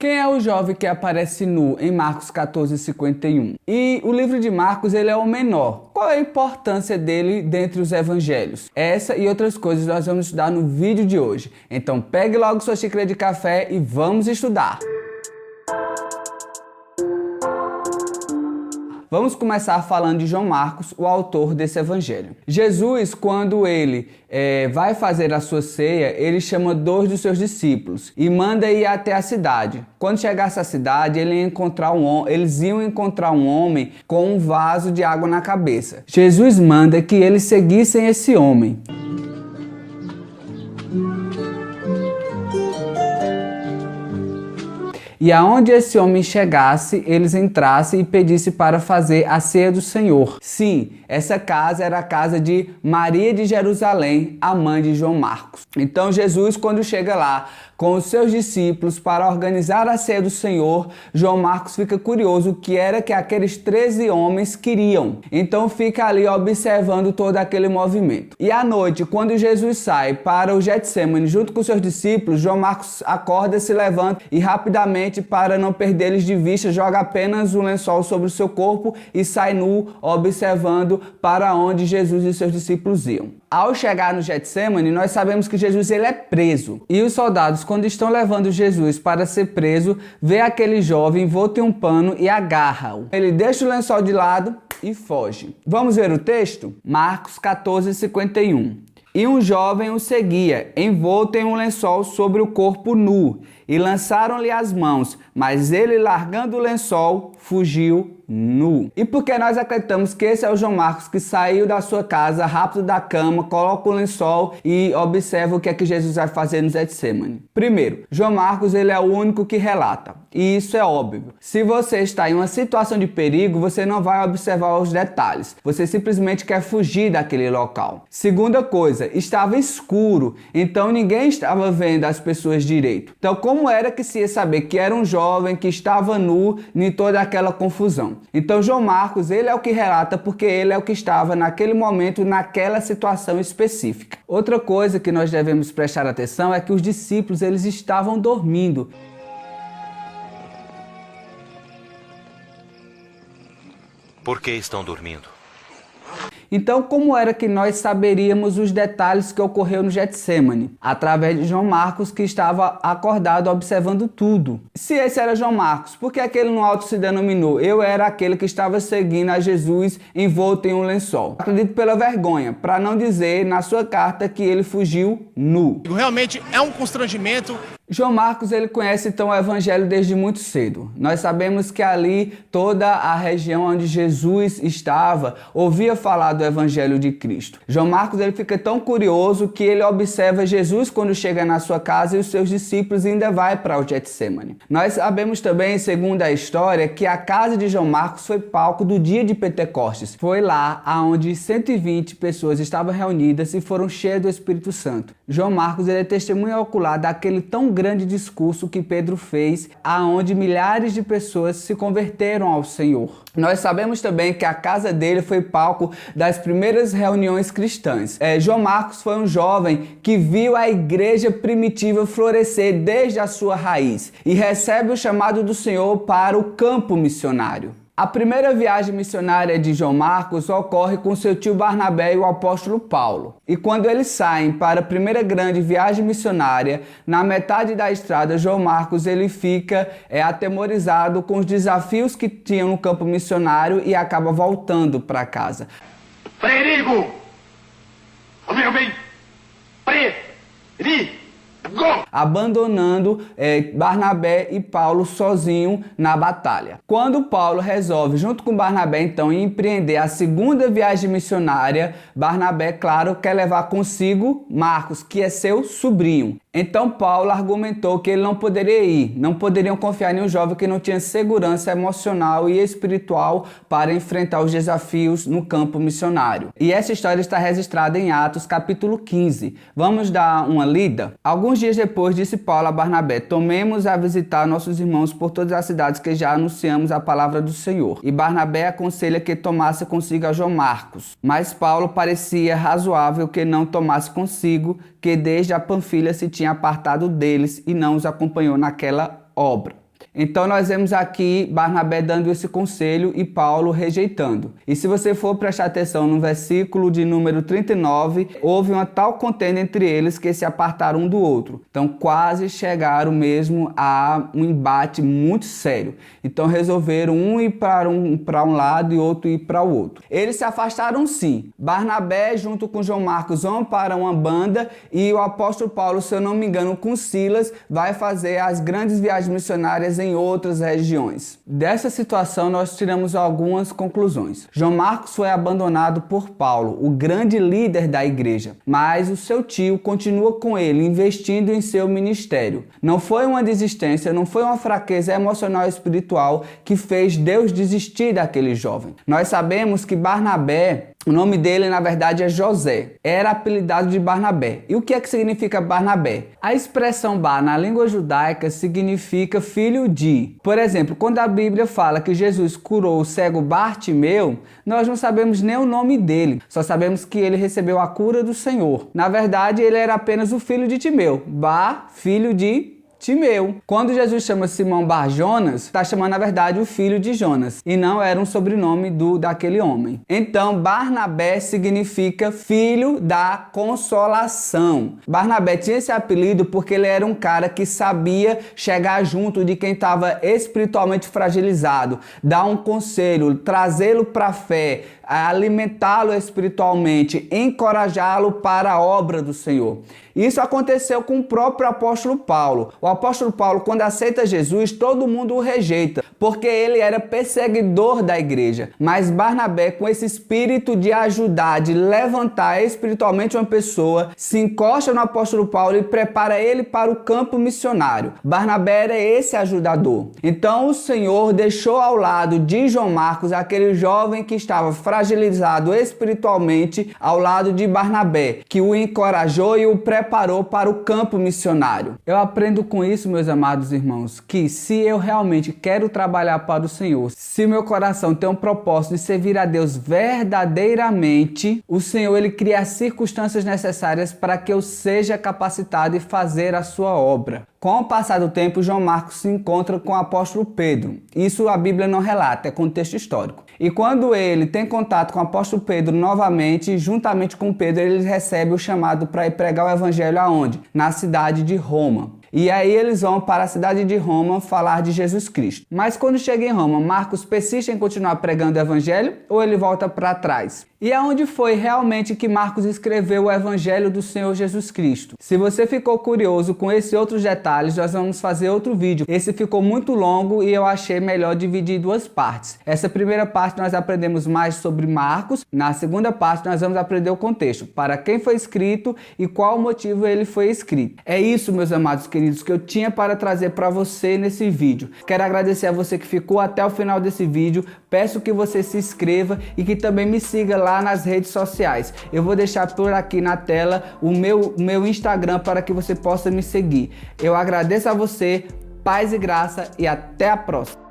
Quem é o jovem que aparece nu em Marcos 14:51? E o livro de Marcos ele é o menor. Qual é a importância dele dentre os evangelhos? Essa e outras coisas nós vamos estudar no vídeo de hoje. Então pegue logo sua xícara de café e vamos estudar! Vamos começar falando de João Marcos, o autor desse evangelho. Jesus, quando ele vai fazer a sua ceia, ele chama 2 dos seus discípulos e manda ir até a cidade. Quando chegasse à cidade, eles iam encontrar um homem com um vaso de água na cabeça. Jesus manda que eles seguissem esse homem. E aonde esse homem chegasse, eles entrassem e pedissem para fazer a ceia do Senhor. Sim, essa casa era a casa de Maria de Jerusalém, a mãe de João Marcos. Então Jesus, quando chega lá com os seus discípulos para organizar a ceia do Senhor, João Marcos fica curioso o que era que aqueles 13 homens queriam. Então fica ali observando todo aquele movimento. E à noite, quando Jesus sai para o Getsemane junto com seus discípulos, João Marcos acorda, se levanta e rapidamente, para não perdê-los de vista, joga apenas um lençol sobre o seu corpo e sai nu, observando para onde Jesus e seus discípulos iam. Ao chegar no Getsemane, nós sabemos que Jesus ele é preso. E os soldados, quando estão levando Jesus para ser preso, vê aquele jovem envolto em um pano e agarra-o. Ele deixa o lençol de lado e foge. Vamos ver o texto? Marcos 14:51. E um jovem o seguia, envolto em um lençol sobre o corpo nu, e lançaram-lhe as mãos, mas ele, largando o lençol, fugiu nu. E porque nós acreditamos que esse é o João Marcos que saiu da sua casa, rápido da cama, coloca o lençol e observa o que é que Jesus vai fazer no Getsemane. Primeiro, João Marcos ele é o único que relata. E isso é óbvio. Se você está em uma situação de perigo, você não vai observar os detalhes. Você simplesmente quer fugir daquele local. Segunda coisa, estava escuro, então ninguém estava vendo as pessoas direito. Então como era que se ia saber que era um jovem que estava nu em toda aquela confusão? Então João Marcos, ele é o que relata porque ele é o que estava naquele momento, naquela situação específica. Outra coisa que nós devemos prestar atenção é que os discípulos, eles estavam dormindo. Por que estão dormindo? Então, como era que nós saberíamos os detalhes que ocorreu no Getsemane? Através de João Marcos, que estava acordado observando tudo. Se esse era João Marcos, por que aquele no alto se denominou? Eu era aquele que estava seguindo a Jesus envolto em um lençol. Acredito pela vergonha, para não dizer na sua carta que ele fugiu nu. Realmente é um constrangimento. João Marcos ele conhece então o evangelho desde muito cedo. Nós sabemos que ali toda a região onde Jesus estava ouvia falar do evangelho de Cristo. João Marcos ele fica tão curioso que ele observa Jesus quando chega na sua casa e os seus discípulos ainda vai para o Getsemane. Nós sabemos também, segundo a história, que a casa de João Marcos foi palco do dia de Pentecostes. Foi lá onde 120 pessoas estavam reunidas e foram cheias do Espírito Santo. João Marcos ele é testemunha ocular daquele tão grande discurso que Pedro fez, aonde milhares de pessoas se converteram ao Senhor. Nós sabemos também que a casa dele foi palco das primeiras reuniões cristãs. João Marcos foi um jovem que viu a igreja primitiva florescer desde a sua raiz e recebe o chamado do Senhor para o campo missionário. A primeira viagem missionária de João Marcos ocorre com seu tio Barnabé e o apóstolo Paulo. E quando eles saem para a primeira grande viagem missionária, na metade da estrada, João Marcos ele fica atemorizado com os desafios que tinham no campo missionário e acaba voltando para casa. Perigo! Ouviram bem? Perigo! Abandonando Barnabé e Paulo sozinho na batalha. Quando Paulo resolve, junto com Barnabé, então, empreender a segunda viagem missionária, Barnabé, claro, quer levar consigo Marcos, que é seu sobrinho. Então Paulo argumentou que ele não poderia ir, não poderiam confiar em um jovem que não tinha segurança emocional e espiritual para enfrentar os desafios no campo missionário. E essa história está registrada em Atos capítulo 15. Vamos dar uma lida? Alguns dias depois disse Paulo a Barnabé: tomemos a visitar nossos irmãos por todas as cidades que já anunciamos a palavra do Senhor. E Barnabé aconselha que tomasse consigo a João Marcos. Mas Paulo parecia razoável que não tomasse consigo, que desde a Panfilha se tinha apartado deles e não os acompanhou naquela obra. Então nós vemos aqui Barnabé dando esse conselho e Paulo rejeitando. E se você for prestar atenção no versículo de número 39, houve uma tal contenda entre eles que se apartaram um do outro. Então quase chegaram mesmo a um embate muito sério. Então resolveram um ir para um lado e outro ir para o outro. Eles se afastaram sim. Barnabé junto com João Marcos vão para uma banda e o apóstolo Paulo, se eu não me engano, com Silas, vai fazer as grandes viagens missionárias em outras regiões. Dessa situação nós tiramos algumas conclusões. João Marcos foi abandonado por Paulo, o grande líder da igreja, mas o seu tio continua com ele, investindo em seu ministério. Não foi uma desistência, não foi uma fraqueza emocional e espiritual que fez Deus desistir daquele jovem. Nós sabemos que Barnabé, o nome dele, na verdade, é José. Era apelidado de Barnabé. E o que é que significa Barnabé? A expressão Bar, na língua judaica, significa filho de. Por exemplo, quando a Bíblia fala que Jesus curou o cego Bartimeu, nós não sabemos nem o nome dele. Só sabemos que ele recebeu a cura do Senhor. Na verdade, ele era apenas o filho de Timeu. Bar, filho de Timeu. Quando Jesus chama Simão Bar-Jonas, está chamando na verdade o filho de Jonas, e não era um sobrenome daquele homem. Então Barnabé significa filho da consolação. Barnabé tinha esse apelido porque ele era um cara que sabia chegar junto de quem estava espiritualmente fragilizado, dar um conselho, trazê-lo para a fé, alimentá-lo espiritualmente, encorajá-lo para a obra do Senhor. Isso aconteceu com o próprio apóstolo Paulo. O apóstolo Paulo, quando aceita Jesus, todo mundo o rejeita, porque ele era perseguidor da igreja. Mas Barnabé, com esse espírito de ajudar, de levantar espiritualmente uma pessoa, se encosta no apóstolo Paulo e prepara ele para o campo missionário. Barnabé era esse ajudador. Então o Senhor deixou ao lado de João Marcos aquele jovem que estava fragilizado espiritualmente ao lado de Barnabé, que o encorajou e o preparou para o campo missionário. Eu aprendo com isso, meus amados irmãos, que se eu realmente quero trabalhar para o Senhor, se meu coração tem um propósito de servir a Deus verdadeiramente, o Senhor ele cria as circunstâncias necessárias para que eu seja capacitado e fazer a sua obra. Com o passar do tempo, João Marcos se encontra com o apóstolo Pedro. Isso a Bíblia não relata, é contexto histórico. E quando ele tem contato com o apóstolo Pedro novamente, juntamente com Pedro, ele recebe o chamado para ir pregar o evangelho aonde? Na cidade de Roma. E aí eles vão para a cidade de Roma falar de Jesus Cristo. Mas quando chega em Roma, Marcos persiste em continuar pregando o evangelho ou ele volta para trás? E aonde foi realmente que Marcos escreveu o evangelho do Senhor Jesus Cristo? Se você ficou curioso com esses outros detalhes, nós vamos fazer outro vídeo. Esse ficou muito longo e eu achei melhor dividir em duas partes. Essa primeira parte nós aprendemos mais sobre Marcos. Na segunda parte nós vamos aprender o contexto, para quem foi escrito e qual motivo ele foi escrito. É isso, meus amados queridos, que eu tinha para trazer para você nesse vídeo. Quero agradecer a você que ficou até o final desse vídeo. Peço que você se inscreva e que também me siga lá nas redes sociais. Eu vou deixar por aqui na tela o meu Instagram para que você possa me seguir. Eu agradeço a você, paz e graça e até a próxima.